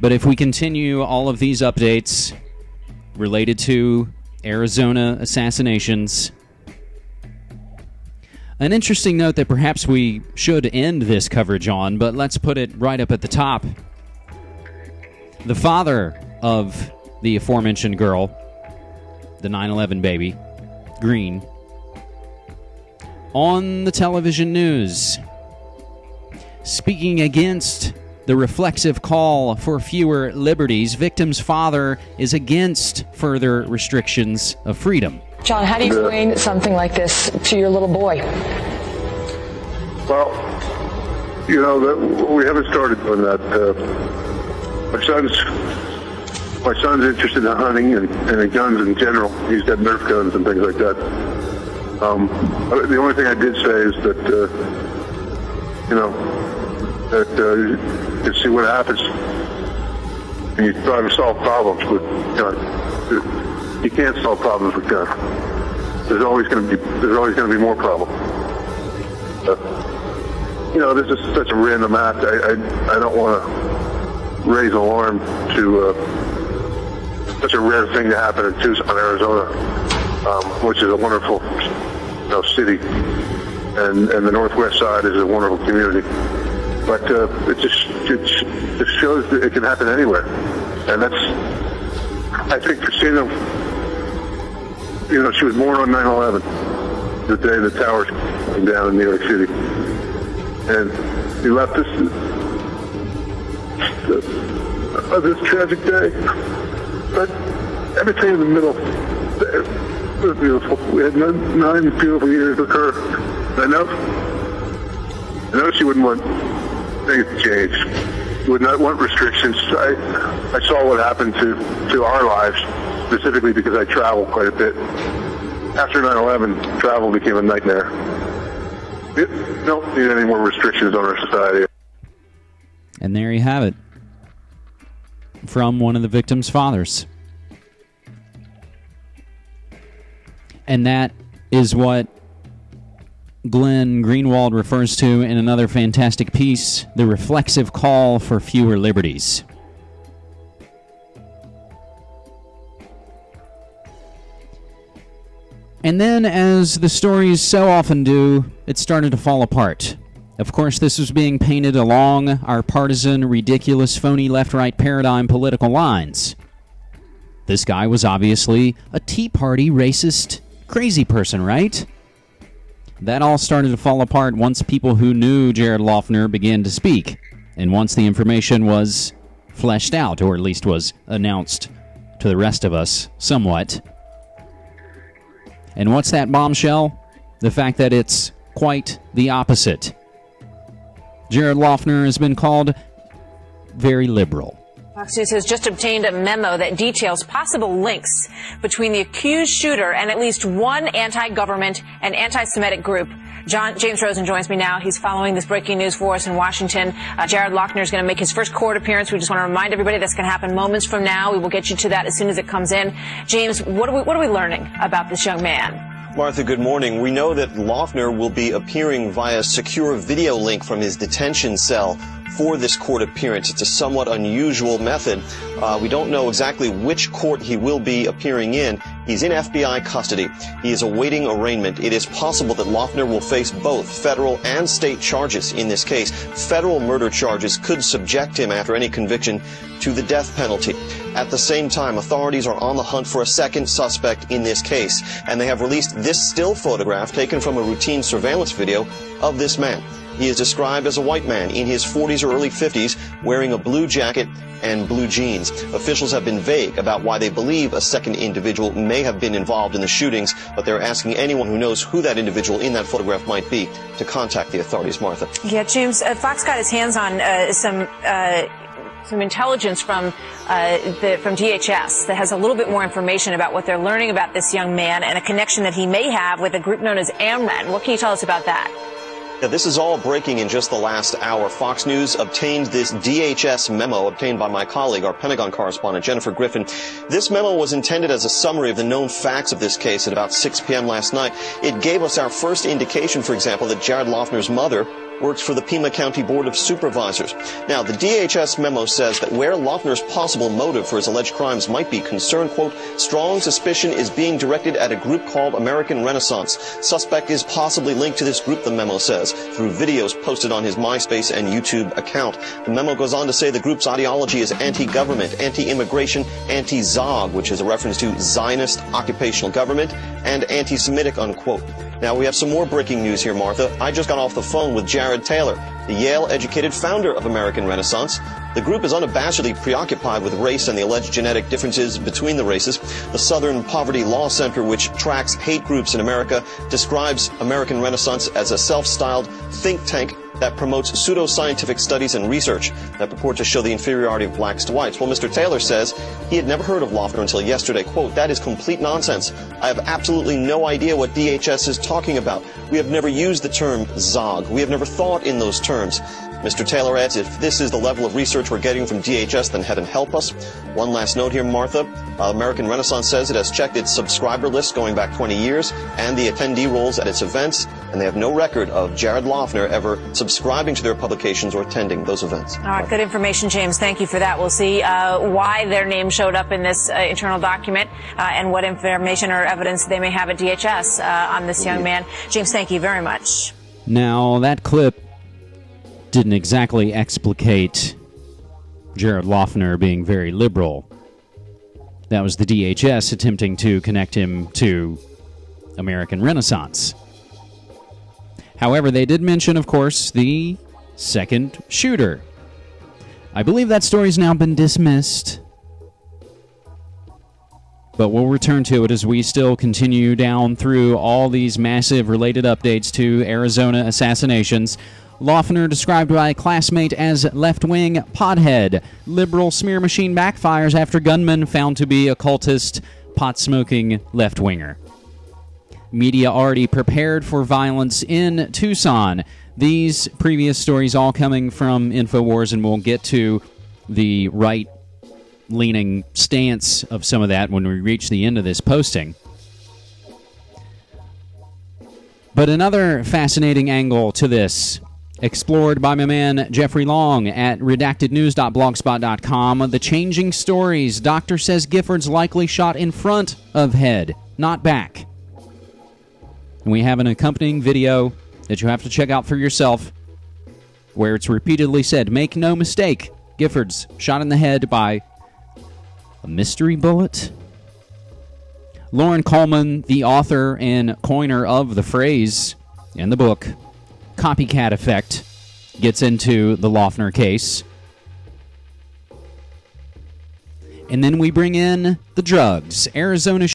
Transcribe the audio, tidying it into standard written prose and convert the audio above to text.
But if we continue all of these updates related to Arizona assassinations, an interesting note that perhaps we should end this coverage on, but let's put it right up at the top. The father of the aforementioned girl, the 9/11 baby, Green, on the television news, speaking against the reflexive call for fewer liberties. Victim's father is against further restrictions of freedom. John, how do you explain something like this to your little boy? Well, you know, we haven't started doing that. My son's interested in hunting and in guns in general. He's got Nerf guns and things like that. The only thing I did say is that, you see what happens. And you try to solve problems with guns. You can't solve problems with guns. There's always going to be more problems. This is such a random act. I don't want to raise alarm to such a rare thing to happen in Tucson, Arizona, which is a wonderful city, and the northwest side is a wonderful community. But it just shows that it can happen anywhere, and I think Christina, she was born on 9/11, the day the towers came down in New York City, and he left us this tragic day. But everything in the middle, it was beautiful. We had 9 beautiful years with her. I know she wouldn't want things to change. Would not want restrictions. I saw what happened to our lives, specifically because I travel quite a bit. After 9/11, travel became a nightmare. We don't need any more restrictions on our society. And there you have it. From one of the victim's fathers. And that is what Glenn Greenwald refers to in another fantastic piece, the reflexive call for fewer liberties. And then, as the stories so often do, it started to fall apart. Of course, this was being painted along our partisan, ridiculous, phony left-right paradigm political lines. This guy was obviously a Tea Party racist crazy person, right? That all started to fall apart once people who knew Jared Loughner began to speak, and once the information was fleshed out, or at least was announced to the rest of us somewhat. And what's that bombshell? The fact that it's quite the opposite. Jared Loughner has been called very liberal. Fox News has just obtained a memo that details possible links between the accused shooter and at least one anti-government and anti-Semitic group. James Rosen joins me now. He's following this breaking news for us in Washington. Jared Loughner is going to make his first court appearance. We just want to remind everybody that's going to happen moments from now. We will get you to that as soon as it comes in. James, what are we learning about this young man? Martha, good morning. We know that Loughner will be appearing via secure video link from his detention cell for this court appearance. It's a somewhat unusual method. We don't know exactly which court he will be appearing in. He's in FBI custody. He is awaiting arraignment. It is possible that Loughner will face both federal and state charges in this case. Federal murder charges could subject him, after any conviction, to the death penalty. At the same time, authorities are on the hunt for a second suspect in this case, and they have released this still photograph taken from a routine surveillance video of this man. He is described as a white man in his 40s or early 50s, wearing a blue jacket and blue jeans. Officials have been vague about why they believe a second individual may have been involved in the shootings, but they're asking anyone who knows who that individual in that photograph might be to contact the authorities. Martha. Yeah, James, Fox got his hands on some intelligence from DHS that has a little bit more information about what they're learning about this young man and a connection that he may have with a group known as AMRAD. What can you tell us about that? Yeah, this is all breaking in just the last hour. Fox News obtained this DHS memo obtained by my colleague, our Pentagon correspondent, Jennifer Griffin. This memo was intended as a summary of the known facts of this case at about 6 p.m. last night. It gave us our first indication, for example, that Jared Loughner's mother works for the Pima County Board of Supervisors. Now, the DHS memo says that where Loeffner's possible motive for his alleged crimes might be concerned, quote, strong suspicion is being directed at a group called American Renaissance. Suspect is possibly linked to this group, the memo says, through videos posted on his MySpace and YouTube account. The memo goes on to say the group's ideology is anti-government, anti-immigration, anti-Zog, which is a reference to Zionist occupational government, and anti-Semitic, unquote. Now, we have some more breaking news here, Martha. I just got off the phone with Jared Taylor, the Yale-educated founder of American Renaissance. The group is unabashedly preoccupied with race and the alleged genetic differences between the races. The Southern Poverty Law Center, which tracks hate groups in America, describes American Renaissance as a self-styled think tank that promotes pseudoscientific studies and research that purport to show the inferiority of blacks to whites. Well, Mr. Taylor says he had never heard of Loeffner until yesterday. Quote, that is complete nonsense. I have absolutely no idea what DHS is talking about. We have never used the term Zog. We have never thought in those terms. Mr. Taylor adds, if this is the level of research we're getting from DHS, then heaven help us. One last note here, Martha. American Renaissance says it has checked its subscriber list going back 20 years and the attendee rolls at its events, and they have no record of Jared Loeffner ever subscribing to their publications or attending those events. All right, good information, James. Thank you for that. We'll see why their name showed up in this internal document and what information or evidence they may have at DHS on this young man. James, thank you very much. Now, that clip didn't exactly explicate Jared Loeffner being very liberal. That was the DHS attempting to connect him to American Renaissance. However, they did mention, of course, the second shooter. I believe that story's now been dismissed, but we'll return to it as we still continue down through all these massive related updates to Arizona assassinations. Loeffner described by a classmate as left-wing pothead. Liberal smear machine backfires after gunman found to be occultist, pot-smoking left-winger. Media already prepared for violence in Tucson. These previous stories all coming from InfoWars, and we'll get to the right-leaning stance of some of that when we reach the end of this posting. But another fascinating angle to this, explored by my man Jeffrey Long at redactednews.blogspot.com. The changing stories. Doctor says Gifford's likely shot in front of head, not back. And we have an accompanying video that you have to check out for yourself, where it's repeatedly said, make no mistake, Gifford's shot in the head by a mystery bullet. Lauren Coleman, the author and coiner of the phrase in the book, Copycat Effect, gets into the Loeffner case. And then we bring in the drugs. Arizona